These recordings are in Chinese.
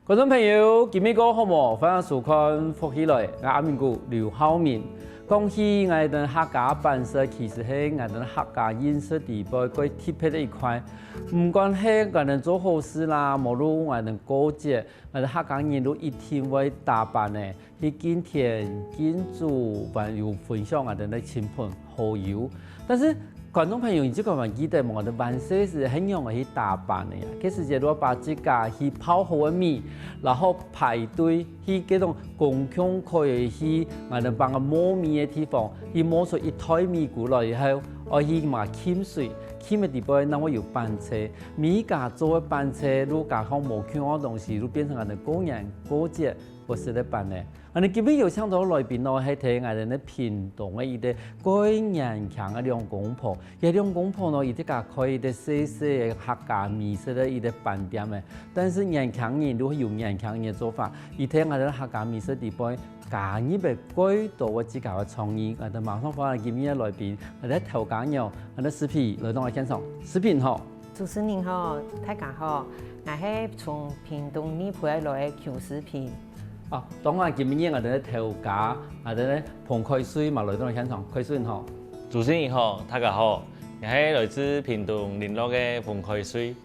观众朋友，今日个好无？欢迎收看福起来，我阿明哥刘浩明。讲起我哋客家办事，其實係我哋客家飲食地位最特別的一塊。唔管係我哋做好事啦，無論我哋過節，我哋客家人都一定會打扮嘅，去敬天、敬祖，還有分享我哋嘅親朋好友。但是觀眾朋友，你這個還記得我哋辦事是很容易去打扮嘅呀？其實就攞把自家去泡好嘅米，然後排隊去嗰種公共可以去我哋幫個摸米嘅地方，去摸出一袋米過來以後，我去買沁水，沁嘅地方那我有班車，米家做嘅班車，如果講冇沁嘅東西，就變成我哋過年過節不是咧辦嘅。我哋今日有請到來賓咯，係睇我哋咧屏東嘅一啲最年輕嘅兩公婆，嘅兩公婆咯，伊啲家開一啲細細嘅客家美食嘅一啲飯店嘅，但是年輕人都有年輕人嘅做法，伊睇我哋客家美食地方加入嘅幾多嘅自家嘅創意，我哋馬上歡迎今日嘅來賓，我哋頭家娘，我哋視頻來到我現場，視頻好。主持人好，大家好，我係從屏東呢派來嘅邱視頻。哦，當我今日我哋頭家，我哋咧彭開水嘛來到我現場，開水好。主持人好，大家好，我係來自屏東聯絡嘅彭開水。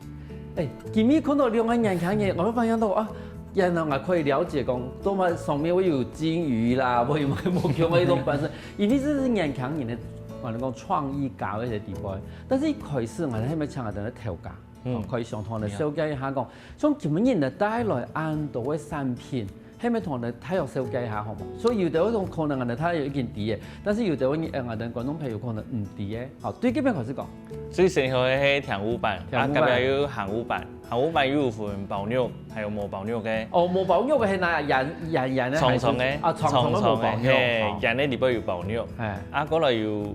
今日看到兩個年輕人，我都發現到啊，原來我可以了解講，多麼上面會有金魚啦，會有木匠嘅一種本身，因為這是年輕人嘅我哋講創意家嘅一個地方。但是一開始我哋係咪請我哋咧頭家，可以上堂嚟了解一下講，從今日人帶來安多嘅產品。係咪同我哋體育設計下好冇？所以有啲嗰種可能我哋睇有一件啲嘅，但是有啲我哋觀眾朋友可能唔啲嘅。好，對這邊開始講。最先後係甜芋板，啊，隔壁有鹹芋板，鹹芋板有分包肉，還有冇包肉嘅。哦，冇包肉嘅係哪人咧？長長嘅，啊，長長嘅冇包肉。人咧裏邊有包肉。係。啊，嗰度有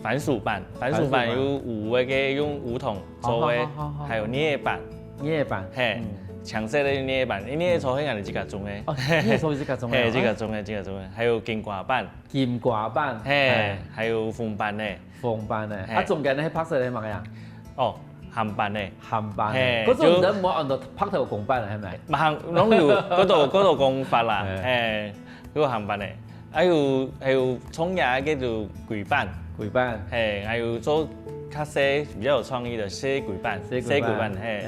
番薯板，番薯板有魚嘅用魚筒做嘅，還有捏板。捏板。係。強勢的捏板，捏做係人哋自家種嘅。哦，捏做自家種嘅。係自家種嘅，還有金瓜板。金瓜板。係，還有鳳板咧。鳳板咧。啊，中間咧拍攝係乜嘢？哦，鹹板咧。鹹板。係。嗰種唔好按到拍頭公板係咪？鹹，攏有嗰度公法啦。誒，嗰個鹹板咧，還有蔥芽叫做粿板。粿板。係，還有做較細比較有創意的細粿板。細粿板，係。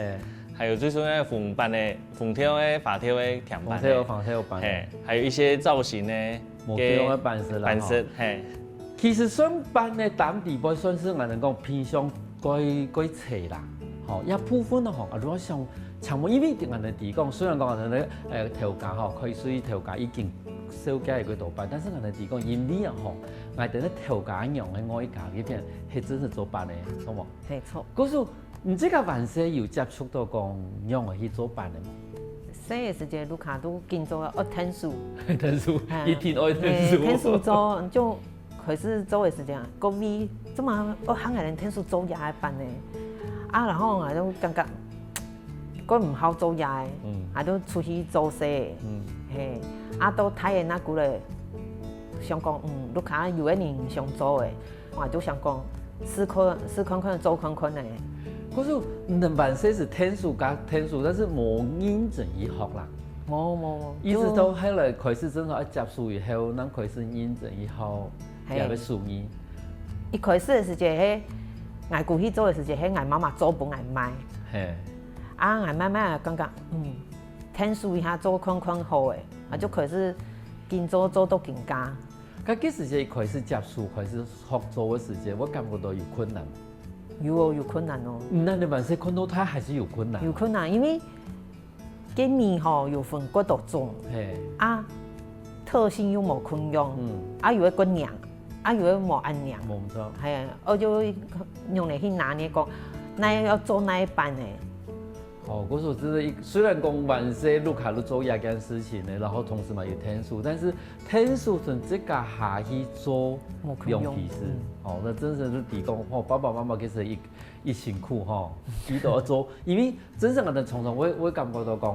還有最重要的鳳板的鳳條的發條的甜板，鳳條板，還有一些造型的木雕的板式啦，板式，其實雙板的當地位算是我哋講偏向貴斜啦，吼，一部分咯吼，如果像長毛，因為我哋地講，雖然講我哋咧頭家吼，開水頭家已經設計嗰度板，但是我哋地講因為啊吼，我哋咧頭家用嘅我一家嗰邊係真係做板嘅，錯冇？係錯。嗰時唔知個辦事有接觸到講用去做板嘅冇？細個時節，盧卡都見做學聽書，聽書，一天愛聽書。聽書做就開始做嘅時間，個味怎麼我喊人聽書做嘢辦嘅？啊，然後我都感覺佢唔好做嘢，我都出去做事，係，啊到睇嘅那股咧，想講盧卡有一年想做嘅，我就想講試看做看嘅。嗰時能辦事是聽書加聽書，但是冇認真去學啦。冇，一直到後來開始真係接觸以後，咱開始認真去學，也要屬意。一開始嘅時節，係我過去做嘅時節，係我媽媽做本嚟賣。係。啊，我媽媽感覺聽書一下做看好嘅，我就開始見做到更加。咁幾時節開始接觸、開始學做嘅時節，我感覺到有困難。有困難哦。那你辦事看到它還是有困難。有困難，因為嘅米吼有分幾多種，啊，特性又冇昆用，啊有一個娘，啊有一個冇按娘。冇錯。係啊，我就用嚟去拿捏講，那要做哪一版呢？哦，嗰時候真係雖然講辦事盧卡都做一件事情咧，然後同時嘛有聽書，但是聽書從自家下去做用其實，哦，那真係都提供哦，爸爸媽媽其實一辛苦吼，伊都要做，因為真正我哋常常會感覺到講，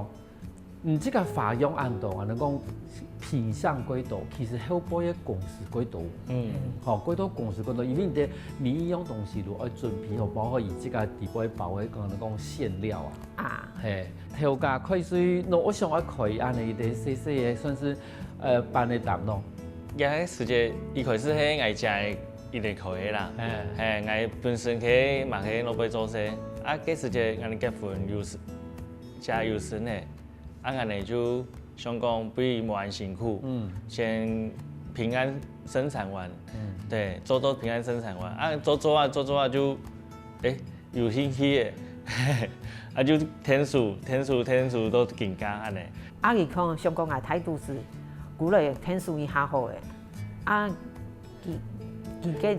这个法用按度啊，能讲品相几多，其实后背的工时几多。几多工时几多，因为你每一样东西如要准备好，包括以这个底部包的讲馅料啊。调价开始，我想要开安尼的细细的，算是办的淡咯。也实际一开始迄爱食的一个开的啦，爱本身去嘛去老爸做些，啊，计实际安尼结婚又是加有生的，啊，安尼就想讲比无安辛苦，先平安生产完，对，做平安生产完，啊，做啊就，有兴趣的。啊，就天数都更加安尼。啊，伊讲上讲个态度是，古来天数伊较好诶。啊，伊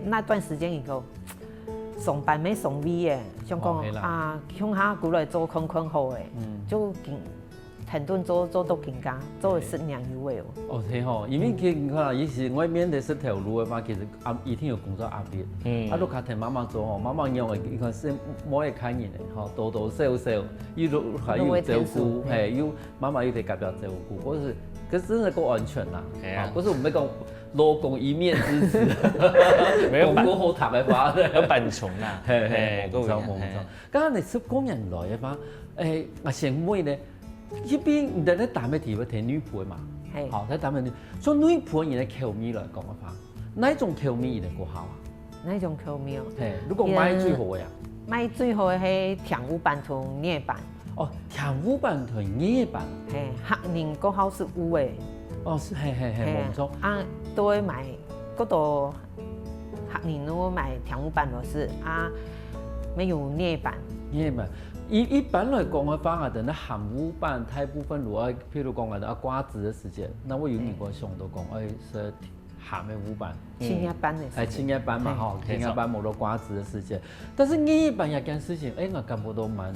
那段时间伊个上班没上尾诶，上讲啊，乡下古来做空好诶，就更很多人做都更加，做是2有诶哦。是吼，因为其实看，伊是外面的是条路的话，其实一天有工作压力。啊，如果听妈妈做吼，妈妈用的伊看是冇会看人的吼，多少，伊都还有照顾，有妈妈又得隔壁照顾，可是真的够安全啦。不是我们讲老公一面之词，没有过后谈的话，有版权啦。冇错。刚刚你是工人来的话，先妹呢？这边你在打咩地方睇女仆嘛？好，在打咩？所以女仆人的口味来讲的话，哪一种口味伊会过好啊？哪一种口味哦？如果买最好的呀？买最好的是甜乌板同捏板。甜乌板同捏板。客人个好是有的。是冇错。啊，都会买嗰度客人如果买甜乌板就是啊，没有捏板。捏板。一般来讲的话，等那含污板大部分如果譬如讲瓜子的时间，那我有遇过上都讲是含的污板。青叶板的。青叶板嘛吼，青叶板冇到瓜子的时间，但是捏板一件事情，我感觉到蛮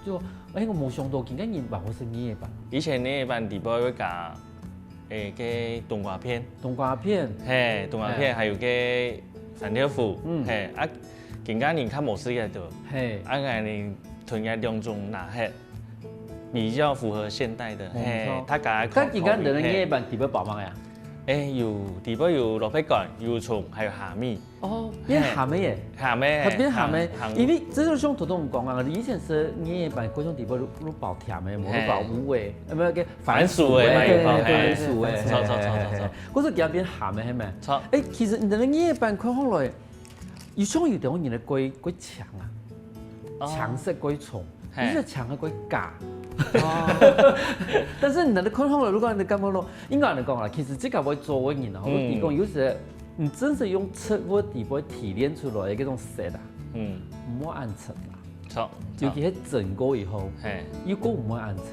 就我冇想到，今天人板我是捏板。以前捏板底部会加个冬瓜片。冬瓜片。冬瓜片还有个粉条腐。啊。更加人较冇适应到，安尼囤个两种拿黑，比较符合现代的，他家。但而家人嘅板底部包乜呀？有底部有萝卜干、油葱，还有虾米。变虾米耶？虾米。变虾米，因为这种像头头唔讲啊，以前是捏板嗰种底部都包甜嘅，冇都包糊嘅，唔係嘅番薯嘅，番薯嘅，錯。嗰時叫變鹹嘅係咪？錯。其實你哋捏板看好來。有像有啲人嘅鬼強啊，強色鬼重，你就強嘅鬼假。但是你哋看好了，如果你感覺到，應該嚟講啦，其實這個會做嘅人啊，我提供有時你真是用測或底部提煉出來嘅嗰種色啊，唔好暗沉啦。錯。尤其係整過以後，如果唔好暗沉，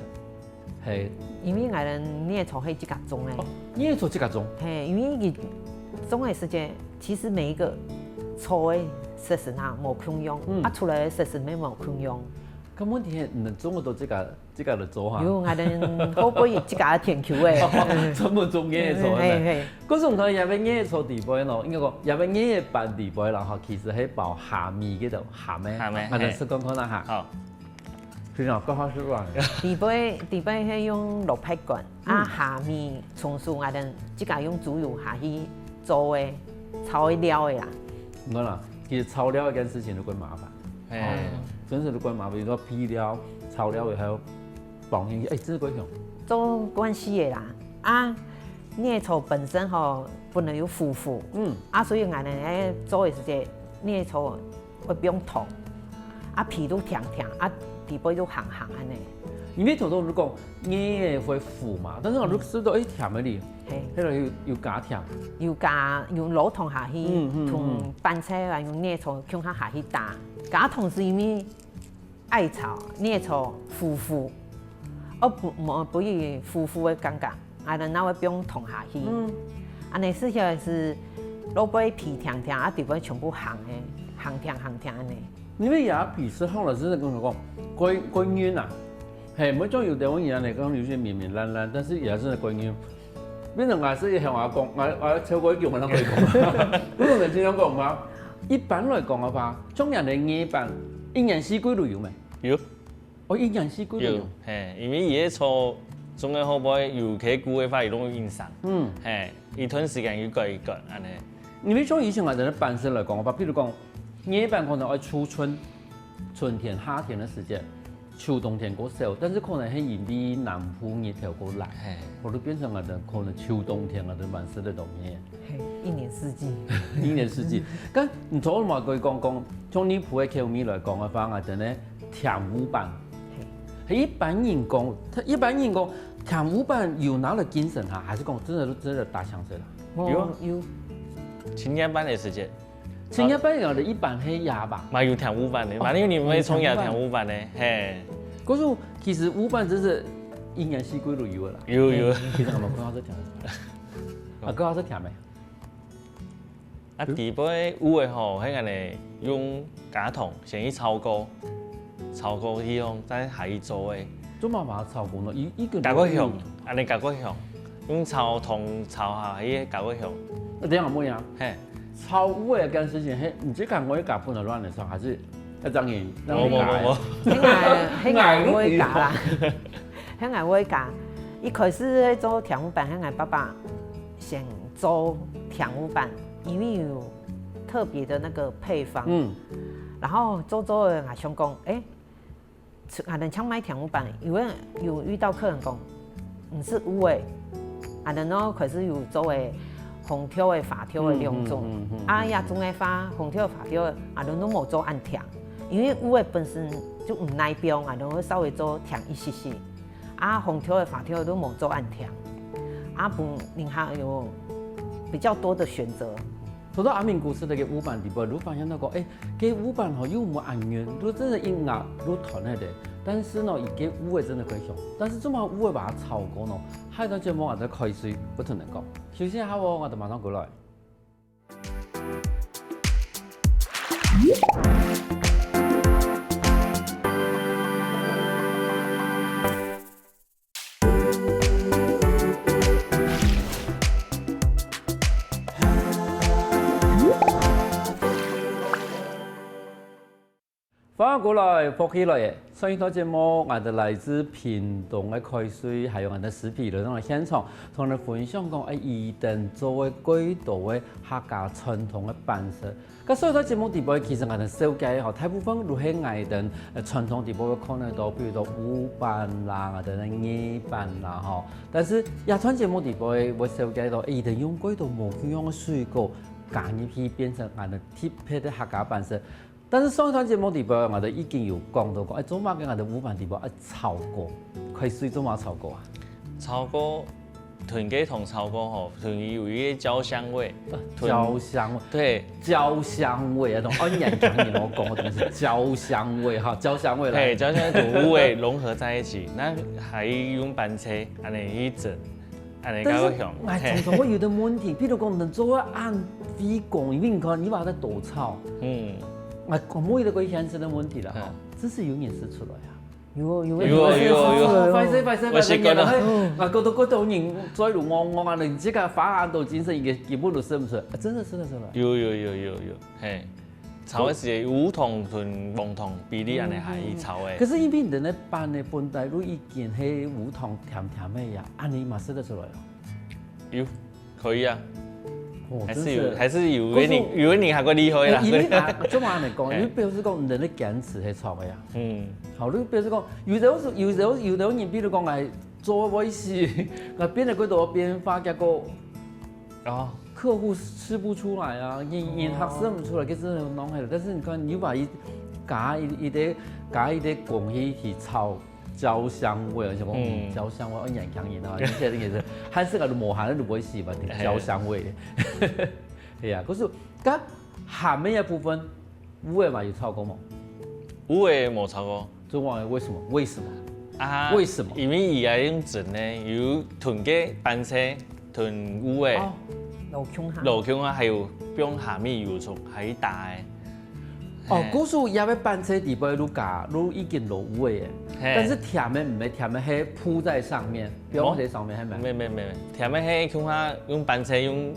係。因為我哋捏錯係這個種咧。捏錯這個種。因為佢種嘅時間，其實每一個。錯嘅設施啊冇共用，出來嘅設施咩冇共用。咁問題係唔種到這個嚟做下。有我哋好可以這個填球嘅，專門種嘢做嘅。嗰種佢入邊嘢做地杯咯，應該講入邊嘢辦地杯啦嚇，其實係包蝦米嗰度蝦米。我哋試講講啦嚇。好。非常講下説話。地杯係用蘿蔔乾，蝦米、松樹我哋這個用豬油下去做嘅，炒嘅料嘅啦。唔講啦，其實炒料一件事情都幾麻煩，真是都幾麻煩。比如說批料、炒料，還有綁進去，真係幾樣。做關係嘅啦，捏醋本身不能有腐腐，所以我哋做嘅時間捏醋會不用燙，皮都甜甜，底部都鹹鹹安尼。因為頭頭如果捏會腐嘛，但是我食到甜嘅哩。迄個要加甜，用老糖下去，同拌菜啊用捏醋向下去打，加糖是因為愛炒捏醋腐，不以腐的感覺，那會不用糖下去，尼食起來是蘿蔔皮甜甜，底部全部鹹甜安尼。因為牙皮是後來真係講歸軟啊，每種有地方嘢嚟講有些綿綿爛爛，但是也真係歸軟。變成係識向我講，我超過叫我諗佢講。嗰個人先講講嘛。一般來講嘅話，中人嘅捏板一年四季都有咩？有。哦，营养细菌有，嘿，因为伊个草种个好不有起久的话，伊拢有影响。嘿，伊吞时间越过越过安尼。因为从以前我哋的班式来讲，比如讲，夜班可能爱初春、春天、夏天的时间，秋冬天过少，但是可能係因为南部热潮过来，或者变成我哋可能秋冬天我哋班式的东西。一年四季。一年四季，咁唔錯嘛？佢講，從你普嘅口味來講嘅話，我哋咧甜五班，係一般人講，甜五班有拿了精神哈，還是講真的打響聲啦？有。青夜班的時間，青夜班有的一般係夜吧，嘛有甜五班的，嘛因為你們從夜甜五班的，嘿。嗰種其實五班真是營養細菌都有啦。有。其實我們講下都甜，啊講下都甜咩？啊，第杯有嘅吼，迄個呢用假糖先去炒過去用，再下去做嘅。做嘛把它炒過咯？一個加個香，安尼加個香，用炒糖炒下，迄個加個香。等下冇呀？嘿，炒烏嘅件事情，係唔知講我一夾半就亂嚟炒，還是一張嘢？冇。迄個我會加啦，迄個我會加。一開始做甜五班，迄個爸爸先做甜五班。因为有特别的那个配方，然后做的我想讲，俺们抢买甜五班，因为有遇到客人讲，唔是有诶，俺们喏可是有做诶红条诶、发条诶两种，呀种诶发红条、发条，俺们都冇做按甜，因为有诶本身就唔耐标，俺们会稍微做甜一些些，红条诶、发条都冇做按甜，不，你还有比较多的选择。說到阿明故事那個五班地步，你發現那個給五班吼又冇安全，都真係硬壓都團喺度。但是呢，伊給五個真係可以用，但是這麼五個把它炒過呢，下一檔節目我哋開水不同人講。休息一下喎，我哋馬上過來。翻過來，福起來！上一檔節目，我哋來自屏東嘅開水，還有我哋食品嗰種現場，同你分享講宜登作為幾道嘅客家傳統嘅辦事。咁所以喺節目地步，其實我哋紹介嗬，大部分都係宜登傳統地步嘅可能到，比如到五班啦，我哋嘅二班啦嗬。但是日傳節目地步，我紹介到宜登用幾道無同樣嘅水果加入去，變成我哋特別嘅客家辦事。但是上一段節目地步，我哋已經有講到過，做乜嘅我哋五班地步炒過，開水做乜炒過啊？炒過豚雞同炒過吼，豚魚有一個焦香味，焦香味，對，焦香味啊，同安陽強人我講嘅東西，焦香味哈，焦香味來，對，焦香味同五味融合在一起，那還用班車安尼去整，安尼較香。但是，常常會有啲問題，譬如講，你做按飛講，因為你看你把它倒炒，我每都可以顯示的問題啦，真是有人試出來啊！有，快些，我識過啦。我覺得嗰度人在度我你這個法案到精神嘅基本都試唔出來，真的試得出來。有，嘿，炒嘅時有糖同黃糖比例安尼係炒嘅。可是因為人哋班嘅本地都已經係無糖甜嘅呀，安尼嘛試得出來咯。有，可以啊。還是有人還個厲害啦。因為做乜嚟講？因為表示講人哋堅持係炒嘅呀。好，你表示講有人，比如講係做威士，我變咗嗰度變化結果，客戶吃不出來啊，人客吃唔出來，其實弄係。但是你看，你把伊加一啲廣氣去炒。焦香味，而且講焦香味，安陽強人啊！而且呢其實韓式嘅無鹹都唔會試嘛，啲焦香味嘅。係啊，嗰時咁鹹味嘅部分，五味嘛有炒過冇？五味冇炒過。就問為什麼？為什麼？為什麼？因為伊係用整咧，有豚雞、班車、豚五味、老芎啊，還有用蝦米油葱，係大嘅。嗰時也要班車底部都加，都已經落味嘅，但是甜嘅唔係甜嘅，係鋪在上面，標喺上面係咪？沒，甜嘅係芎下用班車用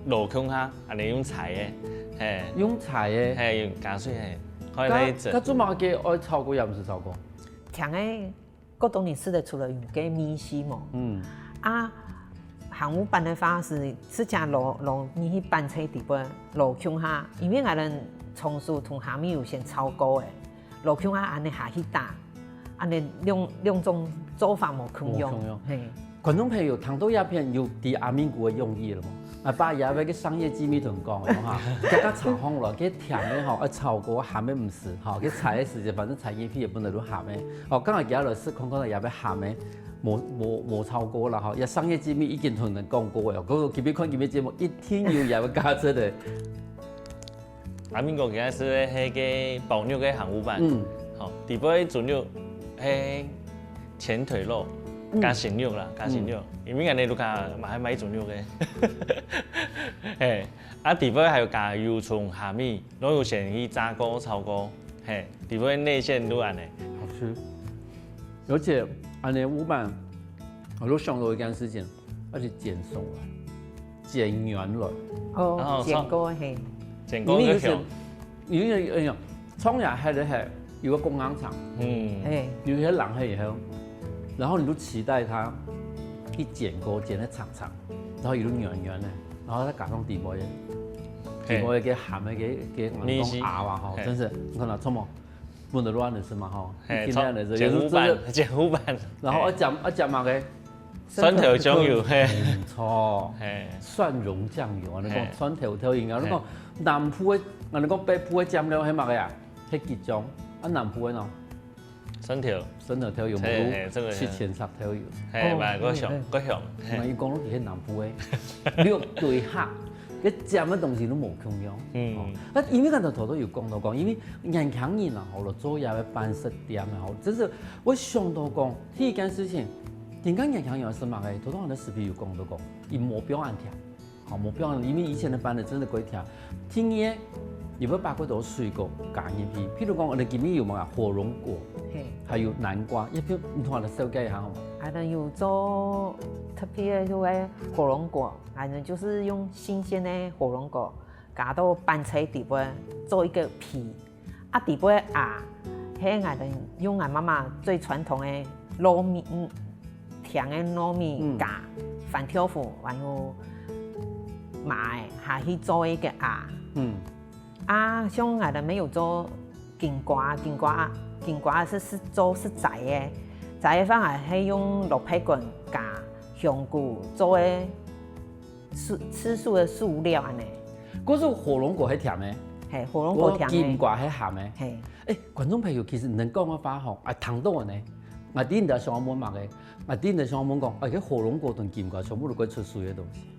老芎下，安尼用菜嘅，用菜嘅，用加水係，可以嚟整。咁做乜嘅愛炒過又唔是炒過？甜的，各种你吃得出来有给米线嘛。韩国拌的话是加落米去拌菜底部落姜下，因为俺们葱酥同虾米有先炒过的，落姜下安尼下去打，安尼两种做法无共用。观众朋友，糖豆鸦片有伫阿明谷的用意了吗？把鸦片个商业机密同讲的哈，加个炒红了，给甜的哈，炒过咸的唔是，哈，给菜的时间反正菜叶片也不能都咸的。哦，刚才加了是看到鸦片咸的。冇超過啦嗬，有商業機密已經同人講過嘅，嗰個基本看基本節目一天要有加出嚟。阿明哥今日是迄個爆肉嘅韓語版，好，底部主肉係前腿肉加成肉啦，加成肉，因為人哋都加買主肉嘅，係，啊底部還有加油蔥、蝦米，然後有先去炸過、炒過，係，底部內餡都安尼，好吃，而且。安尼五版，我都想到一件事情，而且剪熟了，剪圆了。哦，剪过嘿，剪过个条。因为哎呀，创业还得还有个工厂厂，有些人还以后，然后你就期待它一剪过，剪得长长，然后一路圆圆的，然后再加上底部的，底部的给咸的给我讲鸭啊哈，真是你看到错吗？不能乱的是嘛哈，剪糊版，然後一隻嘛嘅蒜頭醬油，唔錯，蒜蓉醬油，你講蒜頭條然後你講南部嘅，我哋講北部嘅醬料係乜嘅啊？係結醬，啊南部嘅喏，蒜頭條油冇切前十條油，係咪嗰香？我要講到係南部嘅，六對客。一尖嘅東西都冇共用，因為剛才頭都有講到講，因為年輕人啊，好了做嘢嘅辦食店啊，好，只是我想到講，呢件事情，點解年輕人是乜嘅？頭先我哋視頻有講到講，以目標按條，好目標按，因為以前嘅辦的真係幾條，聽嘢如果把嗰度水果揀一批，譬如講我哋今日有乜啊火龍果，還有南瓜，一邊唔同我哋紹介一下好嗎？還能有做特別嘅就係火龍果。反正就是用新鮮的火龍果，加到拌菜底部做一個皮，啊底部啊，迄個用俺媽媽最傳統的糯米，甜的糯米加飯條糊，還有麻下去做一個啊，啊像俺哋沒有做金瓜是做是仔的方法係用肉排骨加香菇做的。吃素的素料安尼，嗰種火龍果係甜嘅，係火龍果甜嘅，金瓜係鹹嘅。係，觀眾朋友其實唔能講嘅話吼，糖豆嘅呢，我啲就上網問嘅，我啲就上網講，個火龍果同金瓜全部都可以出素嘅東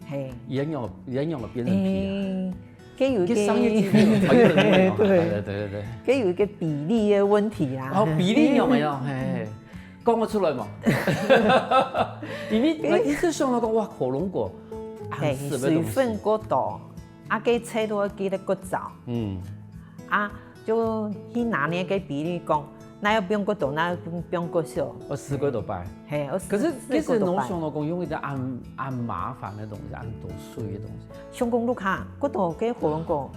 西，係，一樣嘅變成皮啊。佢有一個商業機密，對，佢有一個比例嘅問題啦。哦，比例有冇有？係，講得出來嘛？因為我一直想到講，哇，火龍果。係水分過多，啊，佢切到記得過早，啊，就去拿捏個比例講，那要不用過多，那要不用過少。我試過都擺，係，可是其實農上老公用一啲按麻煩嘅東西，按多水嘅東西。香港碌下，嗰度嘅火龍果，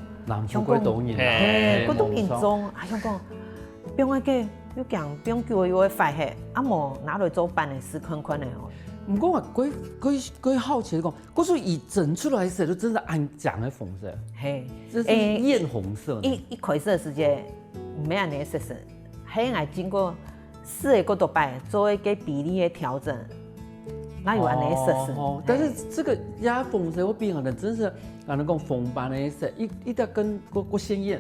香港多年，嗰度品種，啊，香港，不用嘅，要講不用叫我要快些，啊冇拿來做飯嘅試看看嘅哦。唔過話佢好奇講，嗰時以整出來時都真係按醬嘅紅色，係，這是豔紅色。一開始嘅時間唔係按呢色色，係係經過4個多擺做一個比例嘅調整，那有按呢色色。但是這個亞紅色我變可能真是按那講紅斑嘅色，一定跟個鮮豔，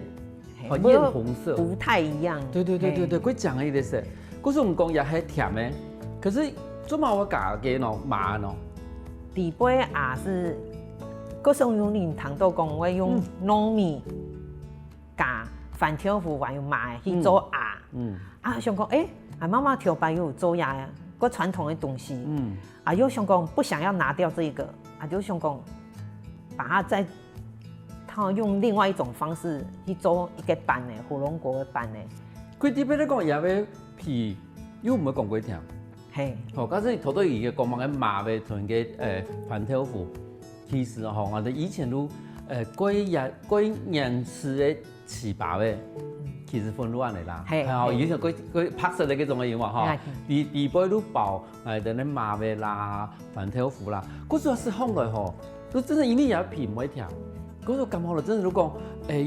豔紅色不太一樣。對，佢醬嘅啲色，嗰時唔講也係甜嘅，可是。做嘛我加嘅喏麻喏，底部也是，嗰種用你糖豆講，我用糯米加飯條糊還有麻去做鴨，啊想講媽媽條白又做鴨，個傳統的東西，啊又想講不想要拿掉這個，啊就想講把它再，他用另外一種方式去做一個版的火龍果的版的。佢底部咧講也會皮，又唔會講過甜。好，假設頭都而家講埋嘅麻味同嘅飯條糊，其實嗬，我哋以前都幾年吃嘅糍粑嘅，其實混亂的啦，係以前佢拍攝的嗰種嘅嘢嘛，哈，地杯都爆，誒，等你麻味啦、飯條糊啦，嗰時是後來吼，都真係因為有片唔會聽，嗰時感覺就真係如講，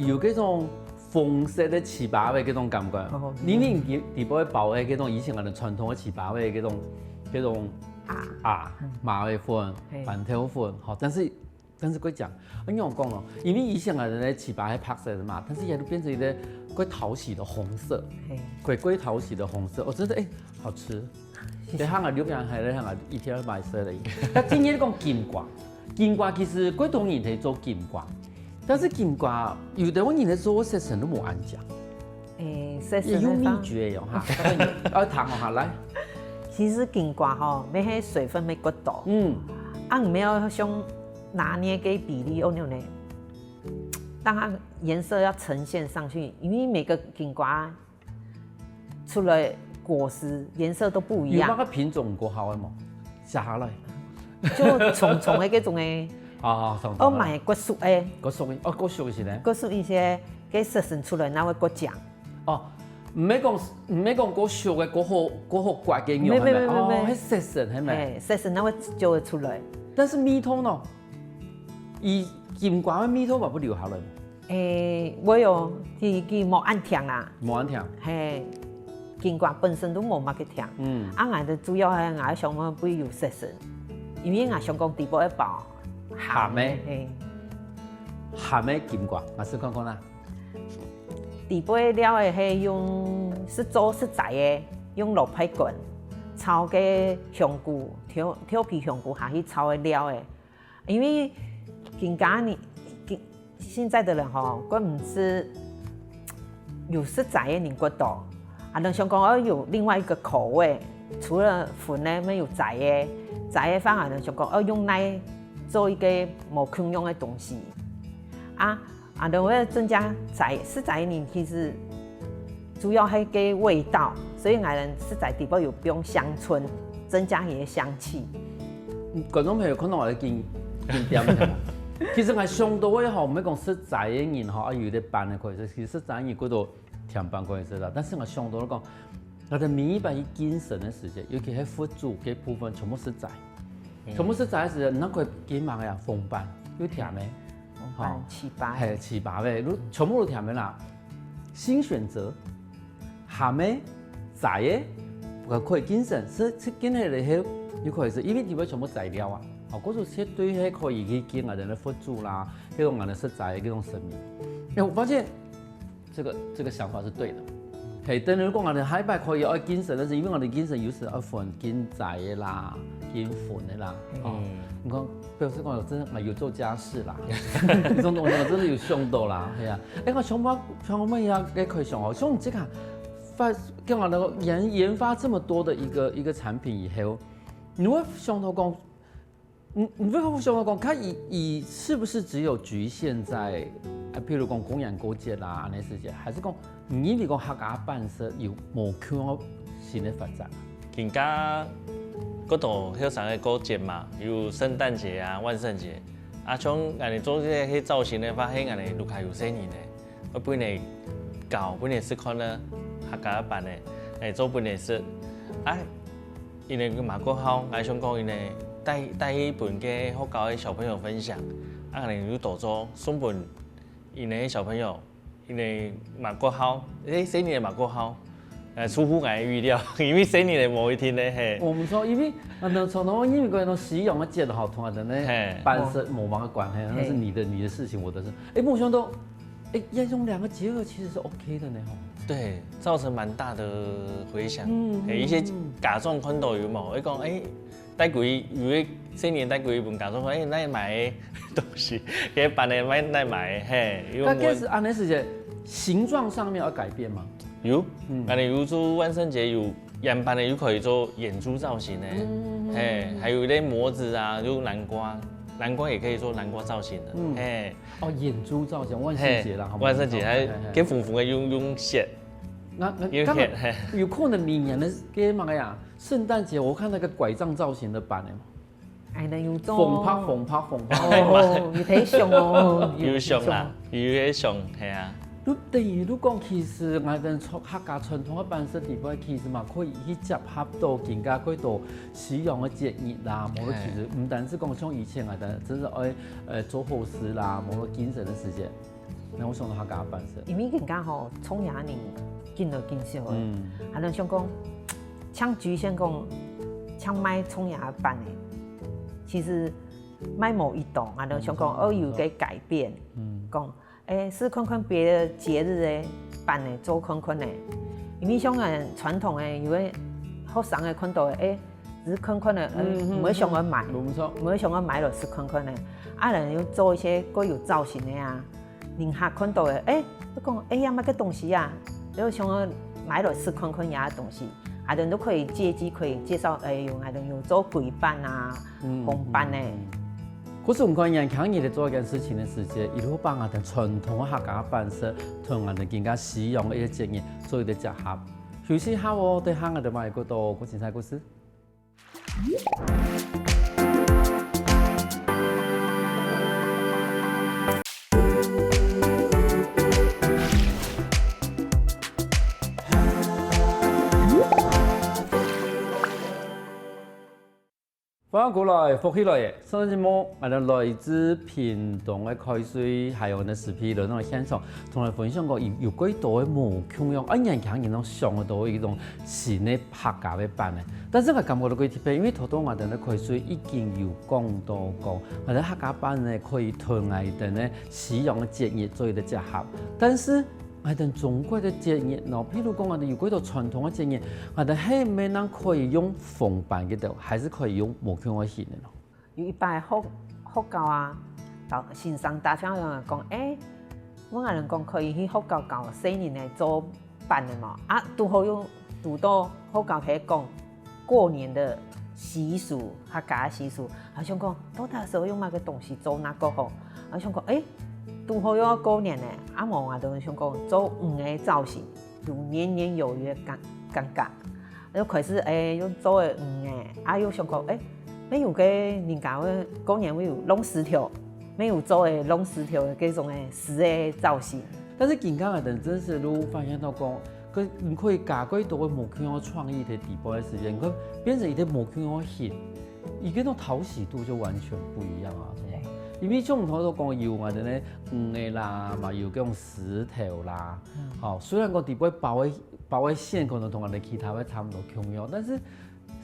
有嗰種風色的糍粑嘅嗰種感覺，因為地杯爆嘅嗰種以前我哋傳統嘅糍粑嘅嗰種麻味粉、飯條粉，好，但是佢講，因為我講咯，因為以前我哋咧糍粑係拍攝的嘛，但是也都變成一個貴討喜的紅色，貴討喜的紅色，我覺得好吃。在香港流行係咧，香港一天買色的。但今年講金瓜，金瓜其實貴多人可以做金瓜，但是金瓜有的我人咧做食神都冇按講，也有秘訣喲哈。糖哦哈來，其實金瓜吼，要迄水分要夠多，唔要像拿捏個比例哦，那樣讓它顏色要呈現上去，因為每個金瓜出來果實顏色都不一樣。有乜個品種過好嘅冇？下下來就重嘅嗰種嘅，我買果熟嘅，果熟嘅是咧，果熟一些嘅色成出來，那會果醬。哦，唔係講果熟嘅，果好刮嘅樣係咪？哦，係色成係咪？色成那會就會出來。但是蜜糖呢？以金瓜嘅蜜糖話不留下來。我有佢冇按甜啦，冇按甜。係金瓜本身都冇乜嘅甜。我哋主要係我想講會有色成，因為我想講地波一包鹹嘅。鹹嘅金瓜，我先講講啦。地波料嘅係用做實在嘅，用蘿蔔棍炒嘅香菇，調皮香菇下去炒嘅料嘅，因為金瓜你。現在的人吼，佢唔是有實在嘅人骨多，人想講要有另外一個口味，除了粉咧，沒有仔嘅反而人想講要用來做一個冇空用嘅東西，人為了增加實在嘅人其實主要係個味道，所以我哋實在地方有用香椿增加佢嘅香氣。觀眾朋友可能我哋見點嘅。其實我上到嘅吼，唔係講實在嘅人吼，有啲辦嘅可以食，其實實在人嗰度甜辦可以食啦。但是我上到講，我哋每一班以精神嘅時間，尤其係輔助嘅部分，全部實在，全部實在嘅時間，那佢幾萬嘅呀，風辦有甜嘅，糍粑係糍粑嘅，全部都甜嘅啦。新選擇，鹹嘅、雜嘅，可以精神，是今日嚟係又可以食，因為點解全部材料啊？嗰種絕對係可以去見我哋嘅輔助啦，嗰種我哋實在嘅嗰種生命。我發現這個想法是對的。係，等如果我哋下一擺可以愛精神，但是因為我哋精神有時要分精仔啦、精粉的啦。你講表示講真係要做家事啦，呢種東西我真係要上到啦，係啊。我想乜嘢嘅可以上好，所以你即刻跟我哋研發這麼多的一個產品以後，你會上到講。你不要想到講，它以是不是只有局限在譬如講公園過節啦那事情，還是講因為講客家辦事有冇向新的發展？人家嗰度有上個過節嘛，有聖誕節啊、萬聖節，像人哋做這些造型的發現，人哋陸下有生意呢，我本嚟搞，本嚟是看了客家辦的，嚟做本嚟是因為佢馬過好，我想講因為。帶一本給好教嘅小朋友分享，可能要多做送本，因為小朋友因為馬過好，生年馬過好，出乎我的預料，因為生年的某一天咧係。我唔錯，因為從頭因為嗰種使用嘅節日好同啊，真係辦事冇乜關係，那是你的事情，我的事。我想到，要用兩個結合其實是 OK 的呢，對，造成蠻大的迴響。一些假狀看到有冇？你講帶幾有啲新年帶幾本假裝講，那買東西，給辦的買那買，嘿。那其實按呢是形狀上面要改變嗎？有，我哋有做萬聖節有人辦的有可以做眼珠造型的，嘿，還有啲模子啊，就南瓜也可以做南瓜造型的，嘿。眼珠造型，萬聖節啦，萬聖節還給紅紅的用線。有可能明年的嘅乜呀？聖誕節我看那個拐杖造型的版嘅，有種風拍，哦，有睇上哦，有上啦，有啲上係啊。你等于你讲，其实我哋客家传统嘅办事地方，其实嘛可以去结合到更加嗰度使用嘅节日啦。冇其实唔单止讲像以前嘅，真是爱做好事啦，冇精神嘅时间。那我想到客家办事。因为更加吼，创业人见到见少嘅，还能想讲，像局限讲，像卖创业办嘅，其实卖某一档，还能想讲，有嘅改变，讲。是看看别的节日的办的做看看的，因为像传统的有的学生的看到的，只是看看的，唔会想要买，唔会想要买了是看看的，人要做一些各有造型的啊，人客看到的，你讲要买个东西啊，然后想要买了是看看呀东西，人都可以借机可以介绍，人有做鬼办啊，红办的。可是我们看杨康也在做一件事情的时间，一路把我们传统的客家办事同我们更加实用的一些经验做一个结合。休息下我对下我哋买嗰度古精彩故事。翻过来，福起来嘅，上节目我哋来自屏东嘅开水，还有我哋视频嚟到现场，同你分享过有几多嘅无穷样，人强人都上得到一种新嘅客家嘅办咧。但是我感觉到几特别，因为头多我哋嘅开水已经有讲到过，我哋客家办咧可以同我哋咧使用嘅节日做一个结合，但是。我哋中国的节日，譬如讲我哋有幾多傳統嘅節日，我哋係咪能可以用封辦嘅度，還是可以用無腔嘅形嘅咯？有一擺學教啊，到線上大家講，我人講可以去學教教4年嚟做辦嘅嘛，拄好用拄到學教喺講過年的習俗，客家習俗，我想講到底時候用乜嘅東西做哪個好？我想講拄好要過年咧，我都想講做魚嘅造型，有年年有餘嘅感覺。又開始要做嘅魚嘅，又想講沒有嘅人家嘅過年會有龍獅條，沒有做嘅龍獅條嘅嗰種嘅獅嘅造型。但是近間嘅人真是都發現到講，佢唔可以加幾多嘅無腔嘅創意嘅地步嘅時間，佢變成一啲無腔嘅形，而嗰種討喜度就完全不一樣啊！因為像頭都講有我哋咧魚啦，嘛有嗰種石頭啦，雖然講地位包嘅線可能同我哋其他嘅差唔多重要，但是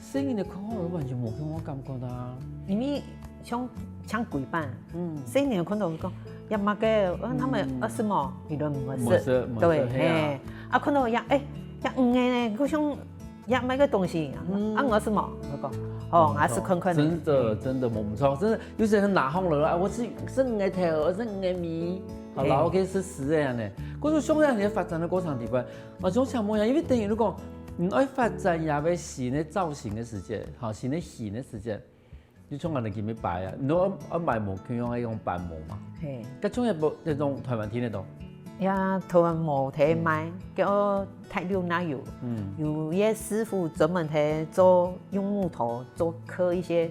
聲音嘅口號完全冇給我感覺啦。因為像鬼辦，聲音嘅看到講一乜嘅，他們什麼你都唔識，對，看到魚咧，佢想一乜嘅東西，我什麼我講。還是看看真的冇唔錯，真的有些人拿紅了，我是魚嘅頭，我是魚嘅面，好啦，OK是實嘅呢。嗰種商業嘅發展嘅過程地方，我總想冇樣，因為等於如果唔愛發展也要新嘅造型嘅時間，新嘅形嘅時間，你從我哋見咩擺啊？你愛賣模，佢用用扮模嘛？係，嗰種一種台灣聽得到。呀，台灣模睇賣，叫太六哪有？有些師傅專門睇做用木頭做刻一些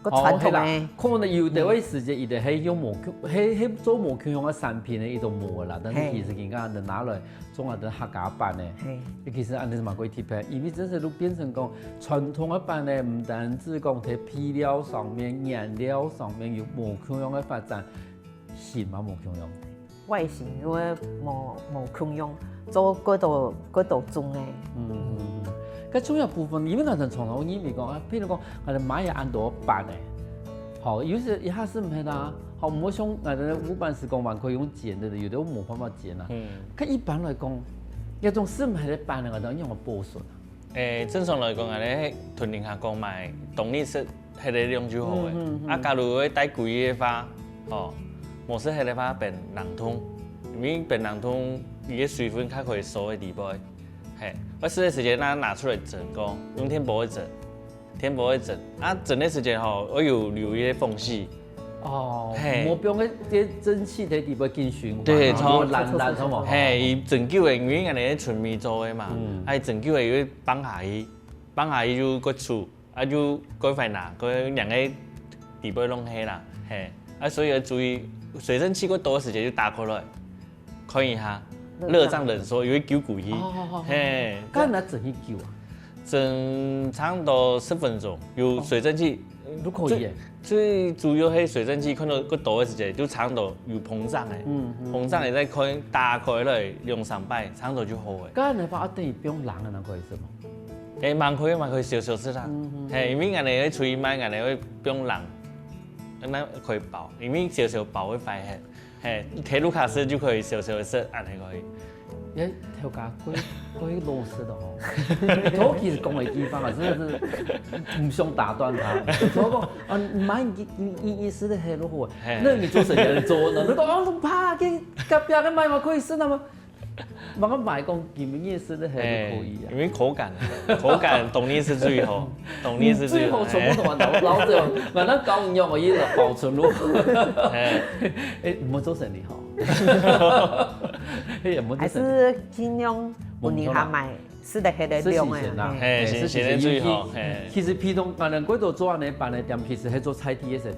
個傳統嘅。可能有啲位時間，伊哋係用模，係做模腔嘅產品嘅一種模啦。但是其實人家就拿來做我哋客家版嘅。其實按啲嘛鬼貼嘅，因為真係都變成講傳統嘅版咧，唔單止講喺皮料上面、顏料上面有模腔嘅發展，形嘛模腔樣。外形因為冇共用，做嗰度種嘅。咁重要部分，因為我哋從頭演嚟講啊，譬如講我哋買嘢按多辦嘅，好，有時一下是唔係啦，好唔好像我哋五辦時講還可以用剪的，有啲冇辦法剪啊。咁一般來講，一種是唔係咧辦嘅，我哋用個保順啊。正常來講，我哋屯寧下講買動力式係嚟用就好嘅。假如要帶貴嘅話，模式係嚟話變冷通，因為變冷通伊個水分較可以收嘅地步。我試嘅時間拿出來整過，用天薄去整，整嘅時間我有留一個縫隙。冇俾個啲蒸汽喺地步進循環，對，冇爛好冇？伊整久嘅，因為我哋純米做嘅嘛，整久嘅要綁下伊就個粗，就個快拿，個兩個地步弄黑啦，所以要注意。水蒸氣過多嘅時間就打開來，看一下热胀冷缩，有一救过去。嘿，干哪整一救啊？整差不多10分钟，有水蒸气。都可以。最主要係水蒸氣，看到個度嘅時陣，都差唔多有膨脹嘅。膨脹你再開打開嚟2-3擺，差唔多就好嘅。咁你把等於不用冷嘅那個意思嘛？蠻可以少少食啦。係因為人哋喺廚買，人哋會不用冷，那可以爆，因為少少爆會快係。係鐵路卡斯就可以少少食，安尼可以。條架龜螺絲的哦，我其實講嘅地方啊，真的是唔想打斷他。我講啊，唔係意思的係如何？那你做什麼做呢？你講啊，都怕嘅隔壁嘅買嘛可以食啊嘛？我買講見面意思的係都可以啊。因為口感動力是最好，動力是最好。全部同埋老子，我那高營養我一保存咯。唔好做成你好。还是尽量不你下买吃的黑的量哎，是新鲜最好。其實譬如我哋嗰度做安尼辦嘅店，其實係做菜體嘅生意。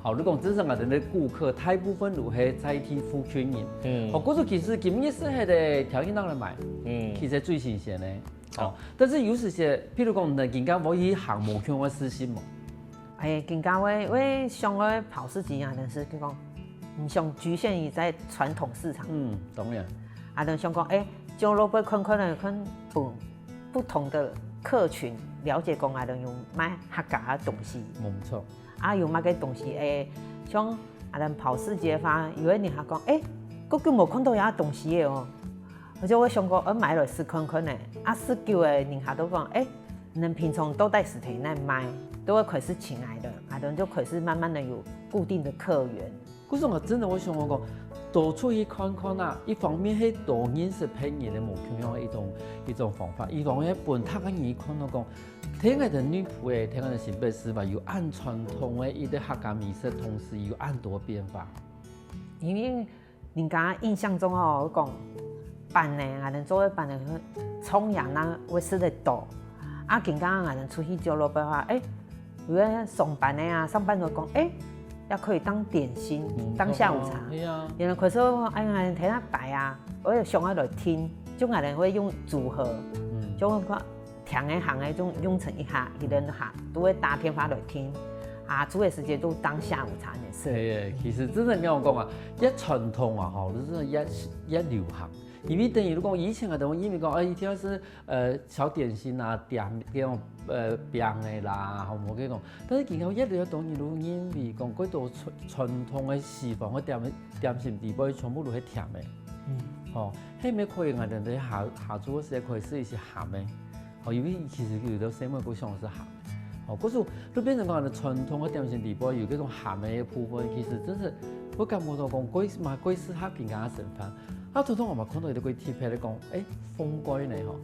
好，你講真正我哋嘅顧客大部分都係菜體附近人。好，嗰種其實今日是係嘅條件當嚟買。其實最新鮮嘅。好，但是有時些，譬如講，人家我以項目向我私信嘛。人家我上個跑市集啊，但是佢講。唔想局限於在傳統市場。當然。就想講，將老闆看不同的客群了解講，用買客家嘅東西。冇錯。用乜嘅東西？像跑市集話，有啲人講，嗰句冇看到有東西嘅哦。或者我想講，買來試看看咧。試叫嘅人下都講，你平常都在實體內買，都會開始起來的，就開始慢慢的有固定的客源。嗰種我真的我想講，多出去看看啊！一方面係多認識朋友嘅目標樣一種方法，一方面本他嘅人看到講，聽我哋女僕誒，聽我哋新北市吧，有按傳統嘅一啲客家美食，同時有按多變化。因為人家印象中哦，講辦呢，我哋做辦呢，蔥洋啦會食得多。更加我哋出去交流嘅話，如果上班的上班族講，也可以當點心，當下午茶。然後佢說，我哋睇下擺啊，我又上喺度聽，就我哋會用組合，就個聽嘅行嘅種用成一下，一人下都會打電話來聽。煮嘅時間都當下午茶嚟食。係其實真係我講啊，一傳統啊，吼，就是一流行。因為等於如果以前嘅東西，因為講一天是小點心啊，點嗰種餅嘅啦，好冇嗰種。但是今後一流嘅東西，如因為講嗰度傳統嘅時況，嗰點心地位全部都係甜嘅。哦，係咪可以我哋喺下晝嘅時候可以試一些鹹嘅？哦，因為其實有啲生活佢想是鹹。哦，嗰種都變成講我哋傳統嘅點心地位有嗰種鹹嘅部分，其實真係我感覺到講貴適合平價嘅食飯。傳統我咪看到有啲貴貼喺度講，風龜呢嗬？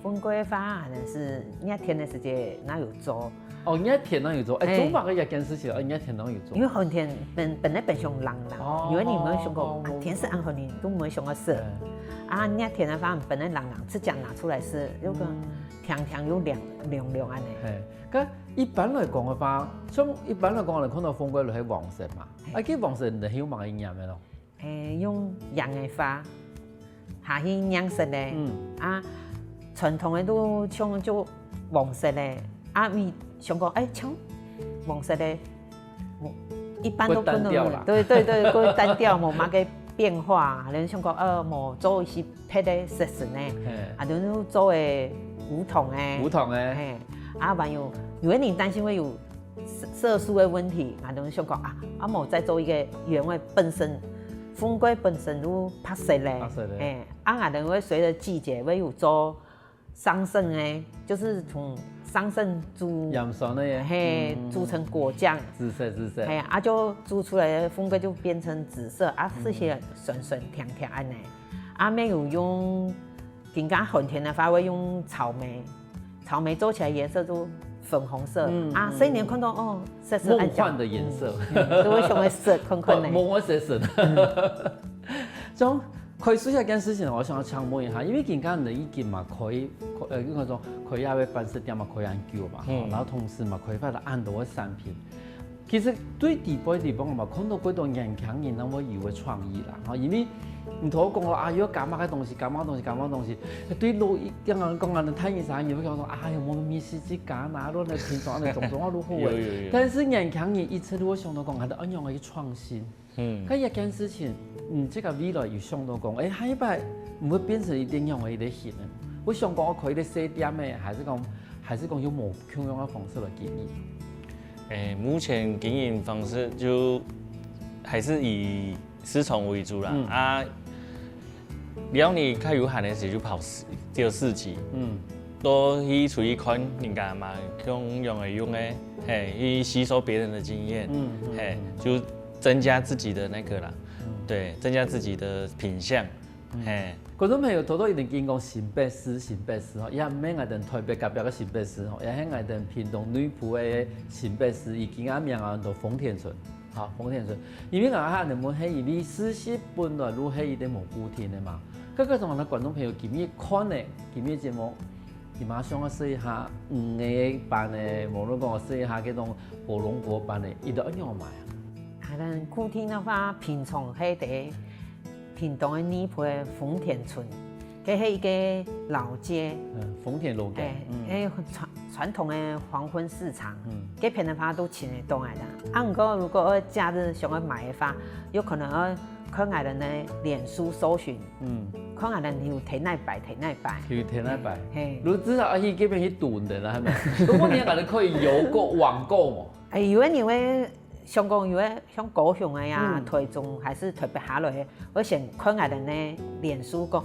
風龜花可能是一天嘅時間哪有做？一天哪有做？中華嘅一件事情，一天哪有做？因為寒天本來上冷啦，因為你冇想過天是暗寒天都冇想過食。一天嘅話本來冷，直接拿出來食，有個甜又涼安尼。咁一般來講嘅話，像一般來講我哋看到風龜就係黃色嘛，佢黃色就係乜嘢嘅咯？用洋嘅花，下去釀色咧，傳統嘅都像做黃色咧，咪想講像黃色咧，一般都可能對，佢單調冇乜嘅變化，你想講冇做一些配嘅色色咧，就做嘅梧桐嘅，還有如果你擔心會有色素嘅問題，就想講冇再做一個原味本身。風龜本身都拍色咧，我哋會隨着季節會有做桑葚咧，就是從桑葚煮鹽酸嘅，煮成果醬，紫色，就煮出來的風龜就變成紫色，吃起來酸甜安尼。沒有用更加寒天的話會用草莓做起來顏色就粉紅色。所以你看到色夢幻的顏色，都會想去食看看咧。夢幻色色。咁佢說一件事情，我想要請問一下，因為而家你意見嘛，佢嗰種佢也會辦事店嘛，佢研究嘛，然後同時嘛，佢發到按多嘅產品。其實對地方我嘛看到嗰種年輕人那麼有嘅創意啦，因為唔同我讲咯，要干嘛嘅东西，干嘛东西，对路讲啊，太医生也会讲说，哎呀，我们面试之干哪路来平常嚟种种啊如何嘅？但是年轻人一直都会想到讲，系得按样去创新。咁一件事情，这个未来又想到讲，下一摆唔会变成一定样嘅一个线。我想讲我可以咧写点嘅，还是讲有冇同样嘅方式来建议？目前经营方式就还是以私宠为主啦。只要你较有限的时就跑第4级，都去出去看人家嘛，用的，去吸收别人的经验，就增加自己的那个啦，对，增加自己的品相，观众朋友，多多一定见讲新北市吼，也唔免外等台北隔壁个新北市吼，也喺外等屏东女埔的新北市，已经名到丰田村。好，丰田村，因为我下你们喺伊实习本来如喺伊啲蘑菇田的嘛，各种嘅观众朋友今日看的，今日节目，伊马上我试一下5个班的，无论讲我试一下嗰种火龙果班的，伊都一样买啊。咱古田的话，平常喺啲屏东的女埔的丰田村，佢係一個老街，丰田老街，传统的黄昏市场，嗰片的话都請得到来啦。如果假日想要買的話，有可能要去我哋嘅臉書搜尋，看我哋有提奶擺。去提奶擺，如至少去嗰邊去囤的啦，係咪？如果你我哋可以郵購、網購嘛。有的香港有的像高雄的呀、台中還是特別下來的，我先看我哋嘅臉書講，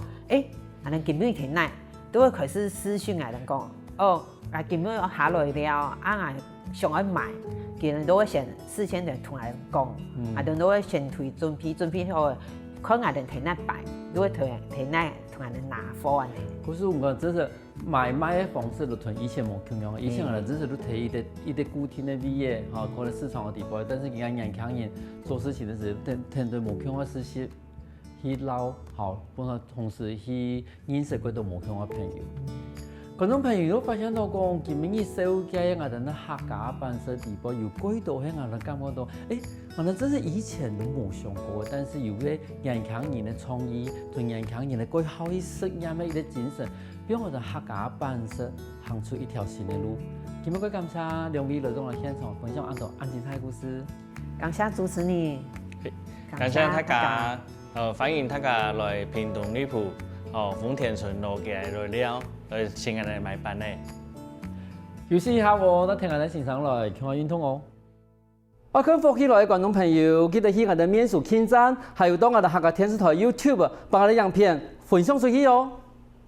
我哋今日提奶，都會開始私訊我哋講，今日我下來了，我想要買，佢哋都會先事先就同我哋講，我哋都會先推準備好，看我哋提奶擺，都會提奶同我哋拿貨安尼。可是我講真是買賣的方式就同以前冇同樣，以前我哋只是都提一啲固定的味嘅，嚇，可能市場嘅地方，但是而家年輕人做事情的時候，聽到冇同樣嘅事情去撈，好，本來同時去認識幾多冇同樣嘅朋友。觀眾朋友都發現到講，今年手機我哋嘅客家辦事地步有幾多，喺我哋感覺到，我哋真是以前都冇想過，但是有啲年輕人嘅創意，同年輕人嘅幾好去實驗嘅一個精神，讓我哋客家辦事行出一條新嘅路。今日我感謝兩位來到我現場分享安精彩故事。感謝主持人，感謝大家，歡迎大家來屏東女埔豐田村路嘅來了。請人嚟買飯咧，休息一下喎，那聽人哋欣賞來看下運動哦。我跟福起來嘅觀眾朋友，記得去我哋面書網站，還有到我哋客家電視台 YouTube 把我哋影片分享出去哦。